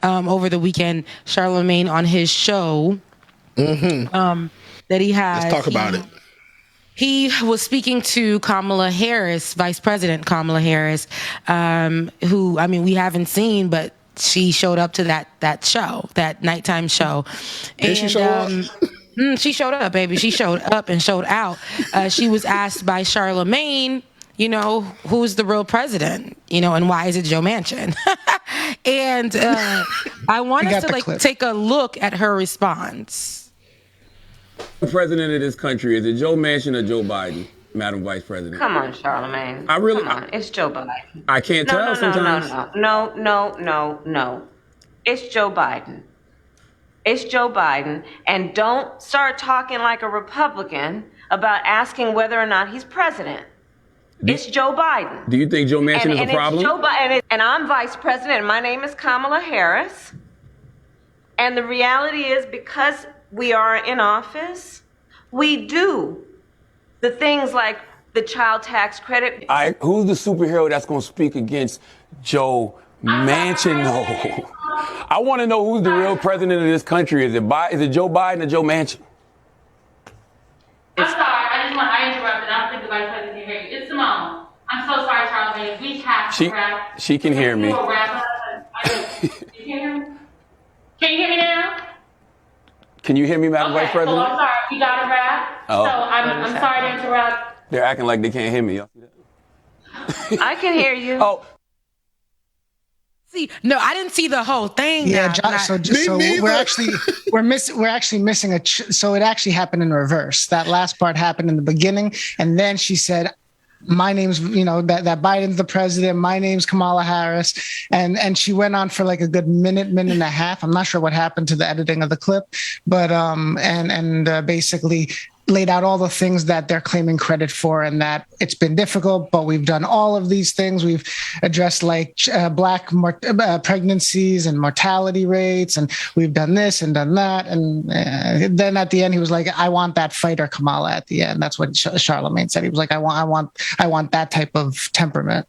over the weekend, Charlemagne on his show that he has. Let's talk about it. He was speaking to Kamala Harris, Vice President Kamala Harris, who, I mean, we haven't seen, but she showed up to that show, that nighttime show. Did she show up? She showed up, baby. She showed up and showed out. She was asked by Charlemagne, who's the real president, and why is it Joe Manchin? And I want us to take a look at her response. The president of this country, is it Joe Manchin or Joe Biden, Madam Vice President? Come on, Charlamagne. Come on. It's Joe Biden. I can't tell sometimes. No. It's Joe Biden. It's Joe Biden. And don't start talking like a Republican about asking whether or not he's president. It's Joe Biden. Do you think Joe Manchin is a problem? It's Joe Biden, and I'm vice president, and my name is Kamala Harris. And the reality is, because we are in office, we do the things like the child tax credit. Who's the superhero that's going to speak against Joe Manchin? No. I want to know who's the real president of this country. Is it Joe Biden or Joe Manchin? I'm sorry. I interrupted. I don't think the vice president can hear you. It's Simone. I'm so sorry, Charlamagne. We have to wrap. She can hear me. You can hear me? Can you hear me now? Can you hear me, Madam Vice President? I'm sorry. We got to wrap. Oh. So I'm sorry to interrupt. They're acting like they can't hear me. Y'all see that? I can hear you. Oh. See, no, I didn't see the whole thing. Yeah, so we're actually missing so it actually happened in reverse. That last part happened in the beginning, and then she said, my name's, that Biden's the president. My name's Kamala Harris. And she went on for like a good minute and a half. I'm not sure what happened to the editing of the clip, but, basically laid out all the things that they're claiming credit for, and that it's been difficult, but we've done all of these things. We've addressed like Black pregnancies and mortality rates, and we've done this and done that. And then at the end, he was like, I want that fighter Kamala at the end. That's what Charlemagne said. He was like, I want that type of temperament.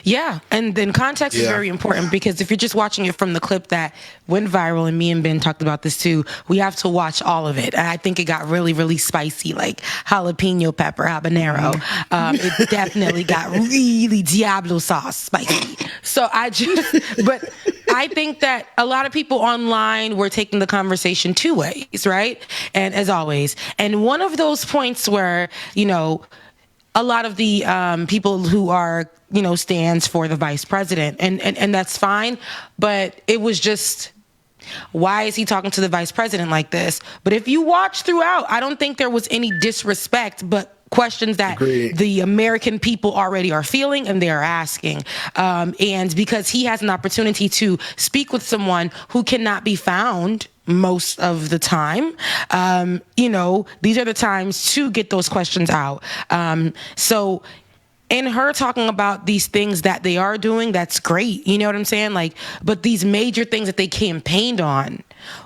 Yeah, and then context is very important, because if you're just watching it from the clip that went viral, and me and Ben talked about this too, we have to watch all of it. And I think it got really, really spicy, like jalapeno pepper, habanero. It definitely got really Diablo sauce spicy. So but I think that a lot of people online were taking the conversation two ways, right? And as always, and one of those points where, a lot of the people who are, stands for the vice president, and that's fine, but it was just, why is he talking to the vice president like this? But if you watch throughout, I don't think there was any disrespect, but questions that the American people already are feeling and they are asking. And because he has an opportunity to speak with someone who cannot be found most of the time, these are the times to get those questions out. So in her talking about these things that they are doing, that's great. You know what I'm saying? Like, but these major things that they campaigned on,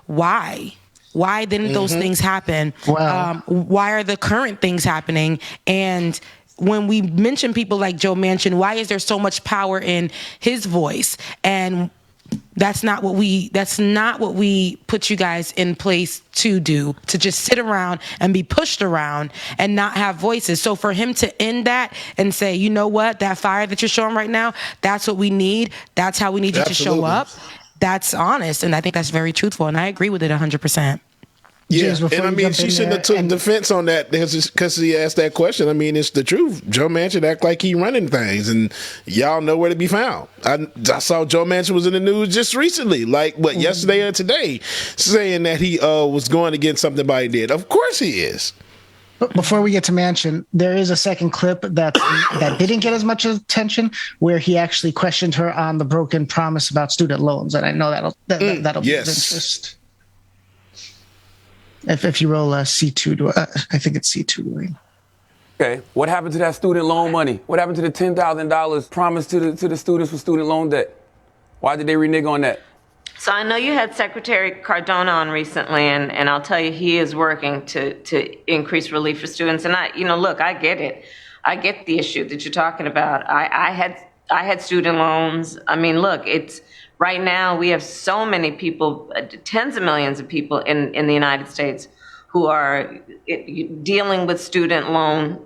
why? Why didn't those things happen? Wow. Why are the current things happening? And when we mention people like Joe Manchin, why is there so much power in his voice? And that's not what we put you guys in place to do, to just sit around and be pushed around and not have voices. So for him to end that and say, you know what, that fire that you're showing right now, that's what we need. That's how we need you to show up. That's honest. And I think that's very truthful. And I agree with it 100%. Yeah, and I mean, she shouldn't have took defense on that because he asked that question. I mean, it's the truth. Joe Manchin act like he running things, and y'all know where to be found. I saw Joe Manchin was in the news just recently, yesterday or today, saying that he was going against something Biden did. Of course he is. But before we get to Manchin, there is a second clip that didn't get as much attention, where he actually questioned her on the broken promise about student loans, and I know that'll be of interest. If you roll C2, I think it's C2, Dwayne. Okay, what happened to that student loan money? What happened to the $10,000 promised to the students for student loan debt? Why did they renege on that? So I know you had Secretary Cardona on recently, and I'll tell you, he is working to increase relief for students. And I get it. I get the issue that you're talking about. I had student loans. I mean, look, it's Right now, we have so many people, tens of millions of people in the United States who are dealing with student loan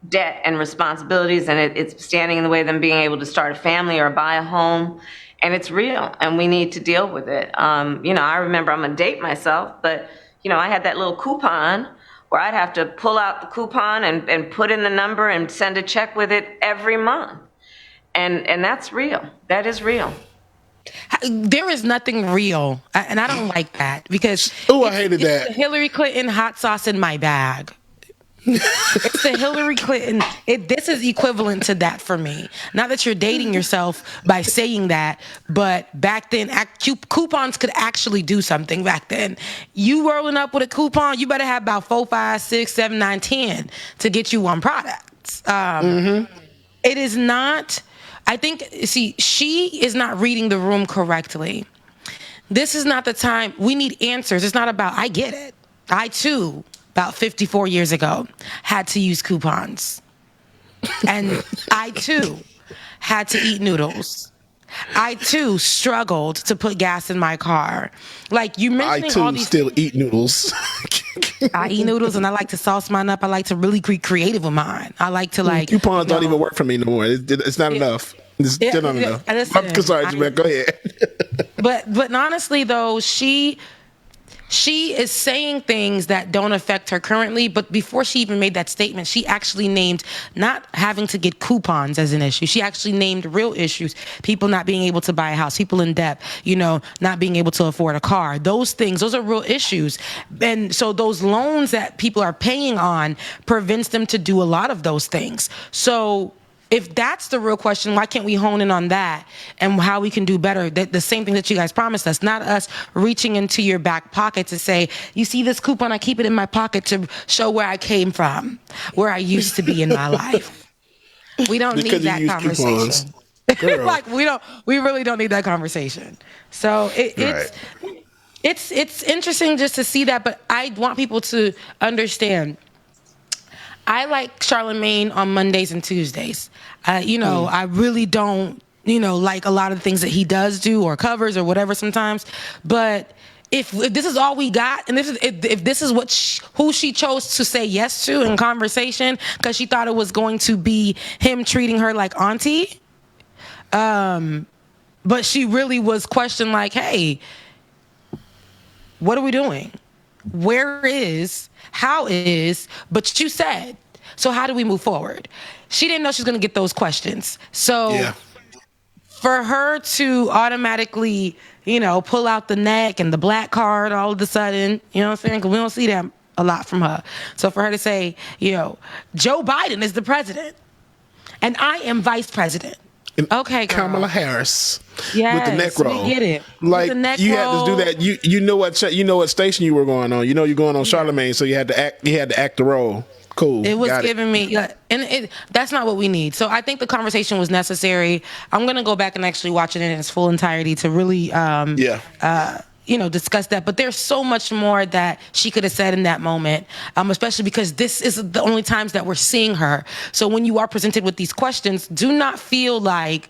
debt and responsibilities, and it's standing in the way of them being able to start a family or buy a home. And it's real, and we need to deal with it. I remember, I'm going to date myself, but, I had that little coupon where I'd have to pull out the coupon and put in the number and send a check with it every month. And that's real. That is real. There is nothing real, and I don't like that because I hated that. The Hillary Clinton hot sauce in my bag. It's the Hillary Clinton. This is equivalent to that for me. Not that you're dating yourself by saying that, but back then, coupons could actually do something. Back then, you rolling up with a coupon, you better have about 4, 5, 6, 7, 9, 10 to get you one product. It is not. I think, she is not reading the room correctly. This is not the time. We need answers. It's not about, I get it. I, too, about 54 years ago, had to use coupons. And I, too, had to eat noodles. I, too, struggled to put gas in my car. Like, you mentioning all these... I, too, still eat noodles. I eat noodles, and I like to sauce mine up. I like to really be creative with mine. I like to, coupons don't even work for me no more. It's not enough. It's still not enough. Listen, I'm sorry, Jamaica. Go ahead. But honestly, though, she is saying things that don't affect her currently, but before she even made that statement, she actually named not having to get coupons as an issue. She actually named real issues: people not being able to buy a house, people in debt, not being able to afford a car. Those are real issues. And so those loans that people are paying on prevents them to do a lot of those things. So if that's the real question, why can't we hone in on that and how we can do better? The same thing that you guys promised us, not us reaching into your back pocket to say, you see this coupon, I keep it in my pocket to show where I came from, where I used to be in my life. We don't need that conversation. We really don't need that conversation. So it's interesting just to see that, but I want people to understand. I like Charlemagne on Mondays and Tuesdays. I really don't, like a lot of the things that he does do or covers or whatever sometimes. But if this is all we got, and if this is who she chose to say yes to in conversation because she thought it was going to be him treating her like auntie, but she really was questioned like, hey, what are we doing? How is, but you said, so how do we move forward? She didn't know she was going to get those questions. So for her to automatically, pull out the neck and the black card all of a sudden, you know what I'm saying? Because we don't see that a lot from her. So for her to say, Joe Biden is the president and I am vice president. Okay, girl. Kamala Harris. Yes, with the neck roll. We get it. Like, you had to do that. You know what station you were going on. You're going on Charlemagne, so you had to act the role. Cool. It was giving me, and that's not what we need. So I think the conversation was necessary. I'm gonna go back and actually watch it in its full entirety to really, discuss that. But there's so much more that she could have said in that moment, especially because this is the only times that we're seeing her. So when you are presented with these questions, do not feel like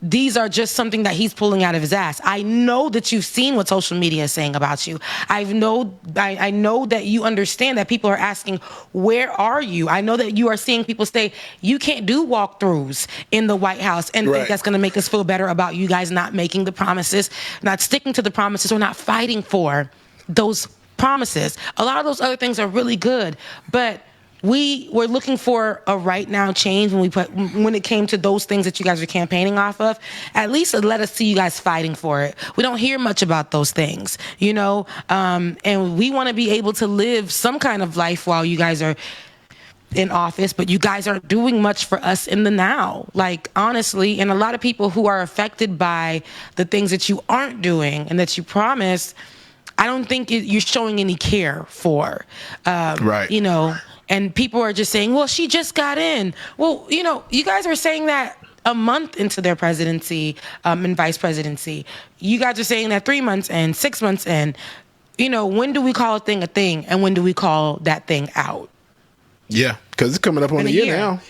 these are just something that he's pulling out of his ass. I know that you've seen what social media is saying about you. I know that you understand that people are asking, where are you? I know that you are seeing people say, you can't do walkthroughs in the White House and think that's going to make us feel better about you guys not making the promises, not sticking to the promises, or not fighting for those promises. A lot of those other things are really good, but we were looking for a right now change when it came to those things that you guys are campaigning off of. At least let us see you guys fighting for it. We don't hear much about those things, and we want to be able to live some kind of life while you guys are in office, but you guys aren't doing much for us in the now, like, honestly. And a lot of people who are affected by the things that you aren't doing and that you promised, I don't think you're showing any care for, and people are just saying, well, she just got in. Well, you guys are saying that a month into their presidency and vice presidency. You guys are saying that 3 months and 6 months in. When do we call a thing, and when do we call that thing out? Yeah, because it's coming up on a year now.